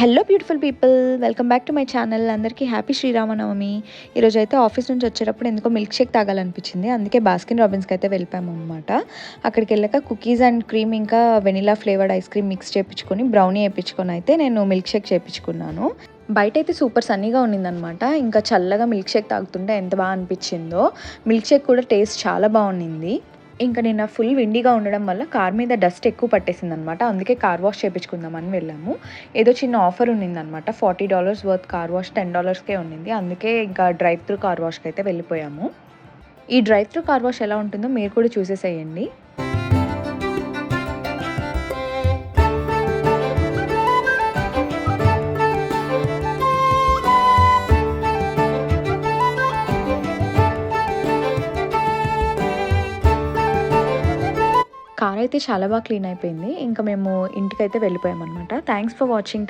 Hello beautiful people, welcome back to my channel. అందరికీ happy Sri Rama Navami. ఈరోజు అయితే ఆఫీస్ నుంచి వచ్చేటప్పుడు ఎందుకో మిల్క్ షేక్ తాగాలనిపించింది. అందుకే బాస్కిన్ రాబిన్స్కి అయితే వెళ్ళిపోయాము అనమాట. అక్కడికి వెళ్ళాక కుకీస్ అండ్ క్రీమ్ ఇంకా vanilla flavoured ice cream mix చేయించుకొని బ్రౌనీ వేయించుకొని అయితే నేను మిల్క్ షేక్ చేయించుకున్నాను. బయట అయితే సూపర్ సన్నీగా ఉన్నిందనమాట. ఇంకా చల్లగా మిల్క్ షేక్ తాగుతుంటే ఎంత బాగా అనిపించిందో. మిల్క్ షేక్ కూడా టేస్ట్ చాలా బాగుండింది. ఇంకా నిన్న ఫుల్ విండీగా ఉండడం వల్ల కార్ మీద డస్ట్ ఎక్కువ పట్టేసింది అనమాట. అందుకే కార్ వాష్ చేయించుకుందామని వెళ్ళాము. ఏదో చిన్న ఆఫర్ ఉన్నిందనమాట. $40 వర్త్ కార్ వాష్ $10కే ఉన్నింది. అందుకే ఇంకా డ్రైవ్ త్రూ కార్ వాష్కి అయితే వెళ్ళిపోయాము. ఈ డ్రైవ్ త్రూ కార్ వాష్ ఎలా ఉంటుందో మీరు కూడా చూసేసేయండి. కార్ అయితే చాలా బాగా క్లీన్ అయిపోయింది. ఇంకా మేము ఇంటికైతే వెళ్ళిపోయామన్నమాట. Thanks for watching.